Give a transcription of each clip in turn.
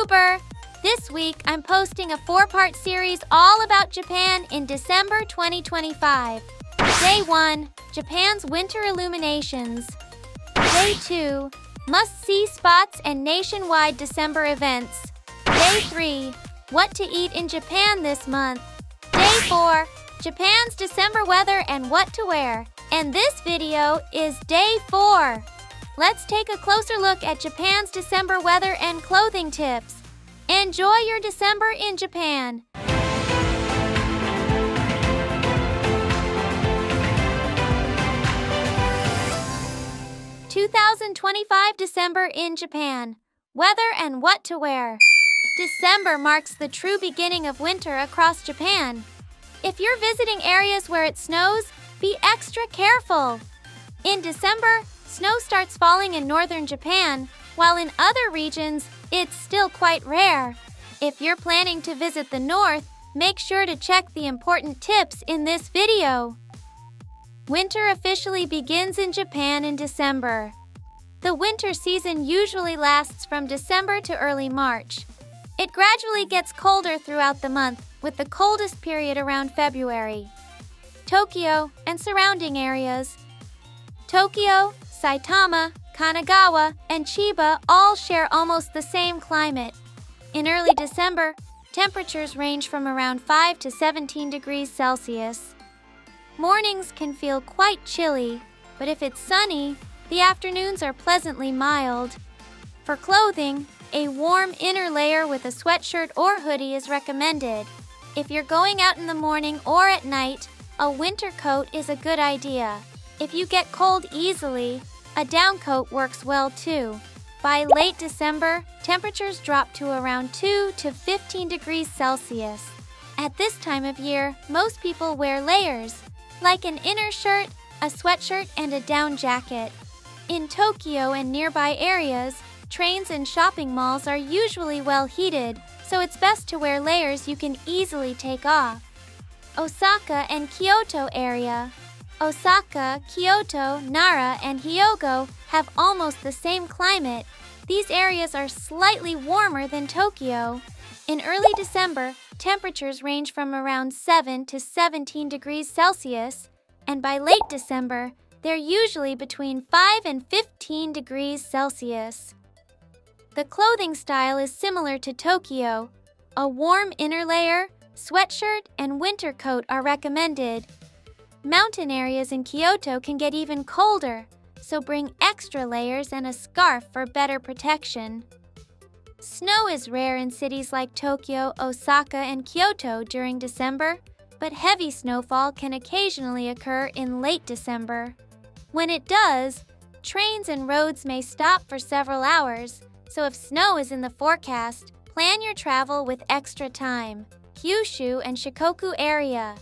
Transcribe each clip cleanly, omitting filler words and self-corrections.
YouTuber! This week, I'm posting a 4-part series all about Japan in December 2025. Day 1, Japan's winter illuminations. Day 2, must-see spots and nationwide December events. Day 3, what to eat in Japan this month. Day 4, Japan's December weather and what to wear. And this video is Day 4. Let's take a closer look at Japan's December weather and clothing tips. Enjoy your December in Japan! (2025) December in Japan. Weather and what to wear. December marks the true beginning of winter across Japan. If you're visiting areas where it snows, be extra careful. In December, snow starts falling in northern Japan, while in other regions, it's still quite rare. If you're planning to visit the north, make sure to check the important tips in this video. Winter officially begins in Japan in December. The winter season usually lasts from December to early March. It gradually gets colder throughout the month, with the coldest period around February. Tokyo and surrounding areas. Tokyo, Saitama, Kanagawa, and Chiba all share almost the same climate. In early December, temperatures range from around 5 to 17 degrees Celsius. Mornings can feel quite chilly, but if it's sunny, the afternoons are pleasantly mild. For clothing, a warm inner layer with a sweatshirt or hoodie is recommended. If you're going out in the morning or at night, a winter coat is a good idea. If you get cold easily, a down coat works well too. By late December, temperatures drop to around 2 to 15 degrees Celsius. At this time of year, most people wear layers, like an inner shirt, a sweatshirt, and a down jacket. In Tokyo and nearby areas, trains and shopping malls are usually well heated, so it's best to wear layers you can easily take off. Osaka and Kyoto area. Osaka, Kyoto, Nara, and Hyogo have almost the same climate. These areas are slightly warmer than Tokyo. In early December, temperatures range from around 7 to 17 degrees Celsius, and by late December, they're usually between 5 and 15 degrees Celsius. The clothing style is similar to Tokyo. A warm inner layer, sweatshirt, and winter coat are recommended. Mountain areas in Kyoto can get even colder, so bring extra layers and a scarf for better protection. Snow is rare in cities like Tokyo, Osaka, and Kyoto during December, but heavy snowfall can occasionally occur in late December. When it does, trains and roads may stop for several hours, so if snow is in the forecast, plan your travel with extra time. Kyushu and Shikoku area.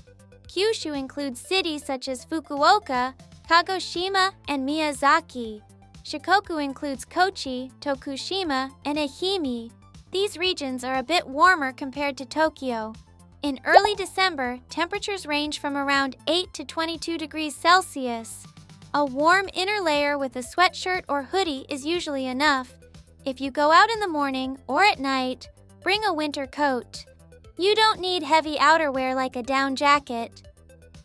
Kyushu includes cities such as Fukuoka, Kagoshima, and Miyazaki. Shikoku includes Kochi, Tokushima, and Ehime. These regions are a bit warmer compared to Tokyo. In early December, temperatures range from around 8 to 22 degrees Celsius. A warm inner layer with a sweatshirt or hoodie is usually enough. If you go out in the morning or at night, bring a winter coat. You don't need heavy outerwear like a down jacket.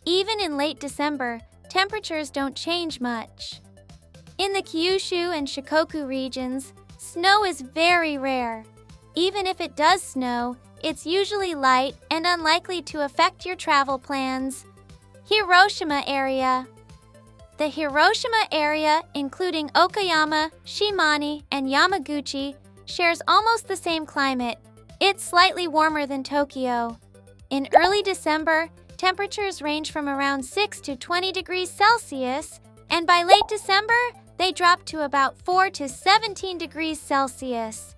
Even in late December, temperatures don't change much. In the Kyushu and Shikoku regions, snow is very rare. Even if it does snow, it's usually light and unlikely to affect your travel plans. Hiroshima area. The Hiroshima area, including Okayama, Shimane, and Yamaguchi, shares almost the same climate. It's slightly warmer than Tokyo. In early December, temperatures range from around 6 to 20 degrees Celsius, and by late December, they drop to about 4 to 17 degrees Celsius.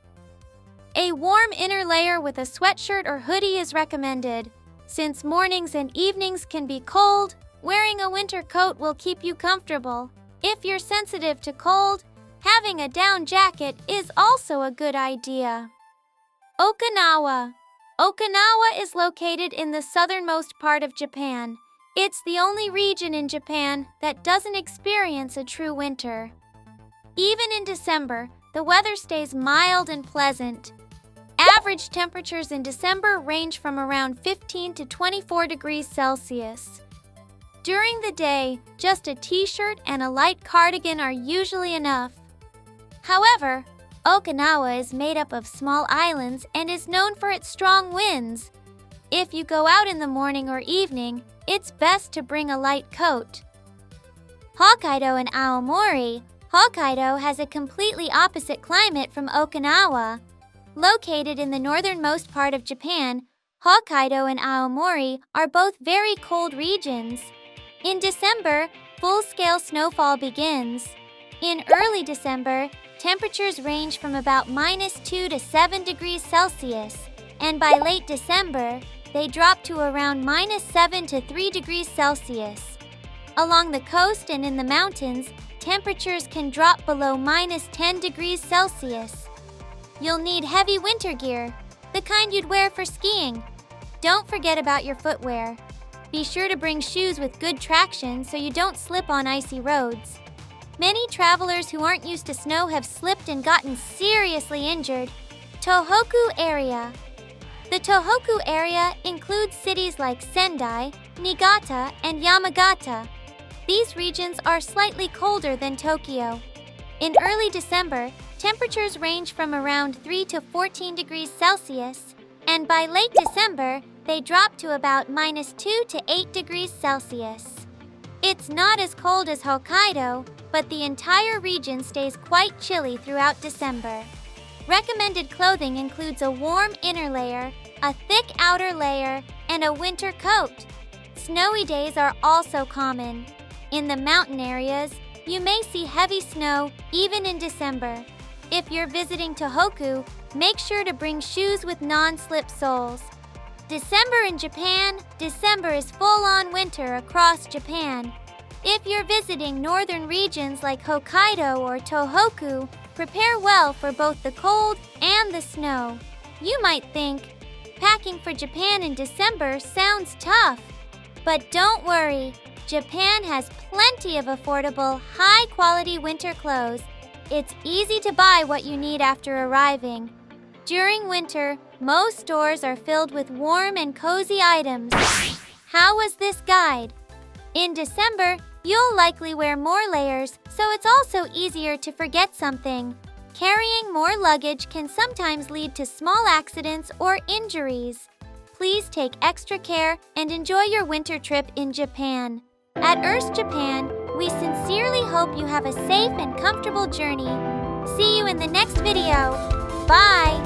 A warm inner layer with a sweatshirt or hoodie is recommended. Since mornings and evenings can be cold, wearing a winter coat will keep you comfortable. If you're sensitive to cold, having a down jacket is also a good idea. Okinawa. Okinawa is located in the southernmost part of Japan. It's the only region in Japan that doesn't experience a true winter. Even in December, the weather stays mild and pleasant. Average temperatures in December range from around 15 to 24 degrees Celsius. During the day, just a t-shirt and a light cardigan are usually enough. However, Okinawa is made up of small islands and is known for its strong winds. If you go out in the morning or evening, it's best to bring a light coat. Hokkaido and Aomori. Hokkaido has a completely opposite climate from Okinawa. Located in the northernmost part of Japan, Hokkaido and Aomori are both very cold regions. In December, full-scale snowfall begins. In early December, temperatures range from about -2 to 7 degrees Celsius, and by late December, they drop to around -7 to 3 degrees Celsius. Along the coast and in the mountains, temperatures can drop below -10 degrees Celsius. You'll need heavy winter gear, the kind you'd wear for skiing. Don't forget about your footwear. Be sure to bring shoes with good traction so you don't slip on icy roads. Many travelers who aren't used to snow have slipped and gotten seriously injured. Tohoku area. The Tohoku area includes cities like Sendai, Niigata, and Yamagata. These regions are slightly colder than Tokyo. In early December, temperatures range from around 3 to 14 degrees Celsius, and by late December, they drop to about -2 to 8 degrees Celsius. It's not as cold as Hokkaido, but the entire region stays quite chilly throughout December. Recommended clothing includes a warm inner layer, a thick outer layer, and a winter coat. Snowy days are also common. In the mountain areas, you may see heavy snow even in December. If you're visiting Tohoku, make sure to bring shoes with non-slip soles. December in Japan. December is full-on winter across Japan. If you're visiting northern regions like Hokkaido or Tohoku, prepare well for both the cold and the snow. You might think, packing for Japan in December sounds tough. But don't worry, Japan has plenty of affordable, high-quality winter clothes. It's easy to buy what you need after arriving. During winter, most stores are filled with warm and cozy items. How was this guide? In December, you'll likely wear more layers, so it's also easier to forget something. Carrying more luggage can sometimes lead to small accidents or injuries. Please take extra care and enjoy your winter trip in Japan. At Earth Japan, we sincerely hope you have a safe and comfortable journey. See you in the next video. Bye!